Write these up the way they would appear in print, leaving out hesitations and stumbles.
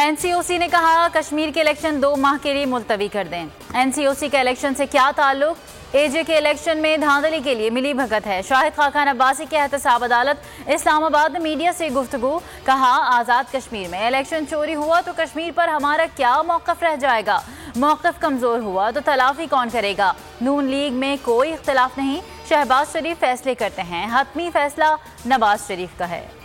NCOC ने कहा कश्मीर के इलेक्शन 2 माह के लिए मुलतवी कर दें। एनसीओसी का इलेक्शन से क्या ताल्लुक? एजे के इलेक्शन में धांधली के लिए मिली भगत है। शाहिद खाकान अब्बासी के एहतसाब अदालत इस्लामाबाद में मीडिया से गुफ्तगू। कहा आज़ाद कश्मीर में इलेक्शन चोरी हुआ तो कश्मीर पर हमारा क्या मौक़िफ़ रह जाएगा? मौक़िफ़ कमज़ोर हुआ तो तलाफ़ी कौन करेगा? नून लीग में कोई इख्तिलाफ नहीं, शहबाज शरीफ फैसले करते हैं, हतमी फैसला नवाज शरीफ का है।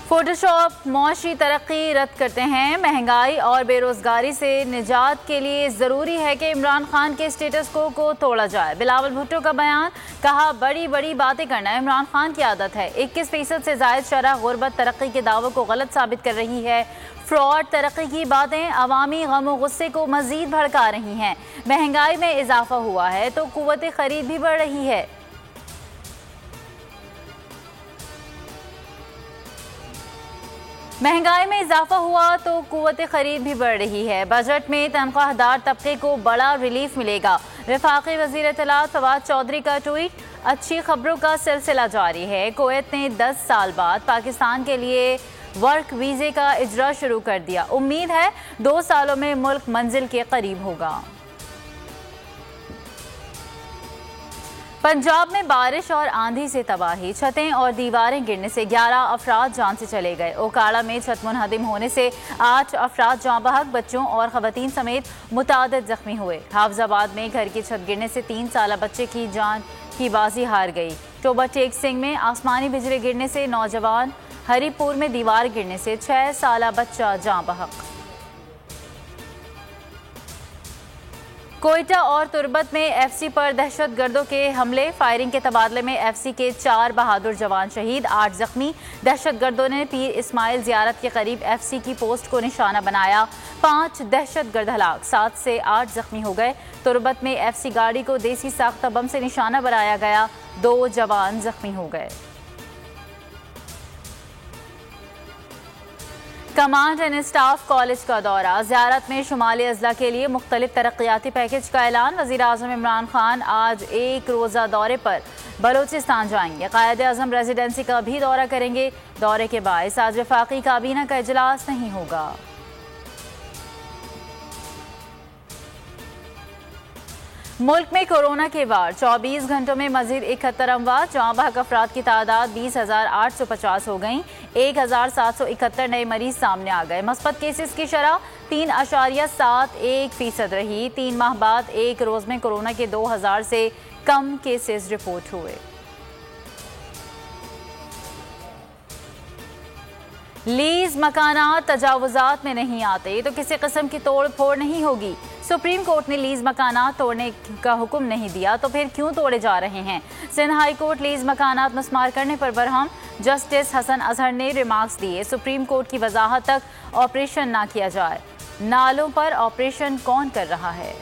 फोटोशॉप मौशी तरक्की रद्द करते हैं। महंगाई और बेरोजगारी से निजात के लिए ज़रूरी है कि इमरान खान के स्टेटस को तोड़ा जाए। बिलावल भुट्टो का बयान। कहा बड़ी बड़ी बातें करना इमरान खान की आदत है। 21% से ज़ायद शरह गुर्बत तरक्की के दावों को गलत साबित कर रही है। फ्रॉड तरक्की की बातें अवामी गम और गुस्से को मज़ीद भड़का रही हैं। महंगाई में इजाफा हुआ है तो कुव्वत खरीद भी बढ़ रही है। महंगाई में इजाफा हुआ तो कुव्वत खरीद भी बढ़ रही है। बजट में तनख्वाहदार तबके को बड़ा रिलीफ मिलेगा। वफाकी वज़ीर इत्तलात फवाद चौधरी का ट्वीट। अच्छी खबरों का सिलसिला जारी है। कुवैत ने 10 साल बाद पाकिस्तान के लिए वर्क वीज़े का इजरा शुरू कर दिया। उम्मीद है 2 सालों में मुल्क मंजिल के करीब होगा। पंजाब में बारिश और आंधी से तबाही, छतें और दीवारें गिरने से 11 अफराद जान से चले गए। ओकाड़ा में छत मुनहदिम होने से 8 अफराद जाँ बहक, बच्चों और खवातीन समेत मुतादिद जख्मी हुए। हाफजाबाद में घर की छत गिरने से 3 साल बच्चे की जान की बाजी हार गई। टोबा टेक सिंह में आसमानी बिजली गिरने से नौजवान, हरिपुर में दीवार गिरने से 6 साल बच्चा जाँ बहक। कोयटा और तुरबत में एफसी पर दहशतगर्दों के हमले, फायरिंग के तबादले में एफसी के 4 बहादुर जवान शहीद, 8 जख्मी। दहशतगर्दों ने पीर इस्माइल ज़ियारत के करीब एफसी की पोस्ट को निशाना बनाया। 5 दहशतगर्द हलाक, 7 से 8 जख्मी हो गए। तुरबत में एफसी गाड़ी को देसी साख्ता बम से निशाना बनाया गया, 2 जवान जख्मी हो गए। कमांड एंड स्टाफ कॉलेज का दौरा, ज़ियारत में शुमाली अजला के लिए मुख्तलिफ तरक्याती पैकेज का ऐलान। वज़ीर आज़म इमरान खान आज एक रोज़ा दौरे पर बलोचिस्तान जाएंगे। कायद आज़म रेजिडेंसी का भी दौरा करेंगे। दौरे के बायस आज वफाकी काबीना का इजलास नहीं होगा। मुल्क में कोरोना के वार, 24 घंटों में मजीद 71 अमवात, जाँ बहक अफराद की तादाद 20,850 हो गई। 1,771 नए मरीज सामने आ गए। मस्बत केसेस की शरह 3.71% रही। 3 माह बाद एक रोज में कोरोना के 2000 से कम केसेस रिपोर्ट हुए। लीज मकानात तजावुजात में नहीं आते तो किसी किस्म की तोड़ फोड़ नहीं होगी। सुप्रीम कोर्ट ने लीज मकानात तोड़ने का हुक्म नहीं दिया तो फिर क्यों तोड़े जा रहे हैं? सिंध हाई कोर्ट लीज मकानात मस्मार करने पर बरहम। जस्टिस हसन अजहर ने रिमार्क्स दिए, सुप्रीम कोर्ट की वजाहत तक ऑपरेशन ना किया जाए। नालों पर ऑपरेशन कौन कर रहा है?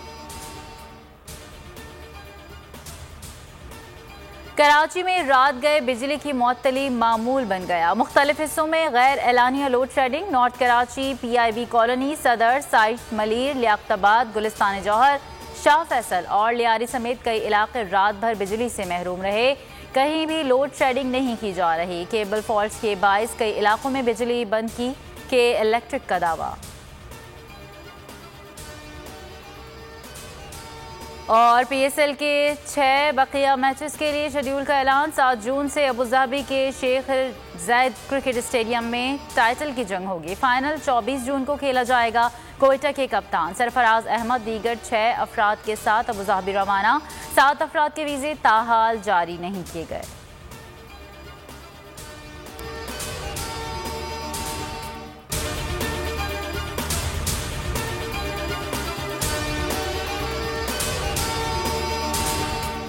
कराची में रात गए बिजली की मुअत्तली मामूल बन गया। मुख्तलिफ हिस्सों में गैर एलानिया load shedding. North Karachi, PIB colony, Saddar, site Malir, Liaquatabad, Gulistan Jauhar, Shah Faisal और लियारी समेत कई इलाके रात भर बिजली से महरूम रहे। कहीं भी लोड शेडिंग नहीं की जा रही। केबल फॉल्ट्स के बायस कई इलाकों में बिजली बंद की के इलेक्ट्रिक का दावा। और PSL के 6 बकिया मैचेस के लिए शेड्यूल का ऐलान। 7 जून से अबुधाबी के शेख जायद क्रिकेट स्टेडियम में टाइटल की जंग होगी। फाइनल 24 जून को खेला जाएगा। कोयटा के कप्तान सरफराज अहमद दीगर 6 अफराद के साथ अबुधाबी रवाना। 7 अफराद के वीज़े ताहाल जारी नहीं किए गए।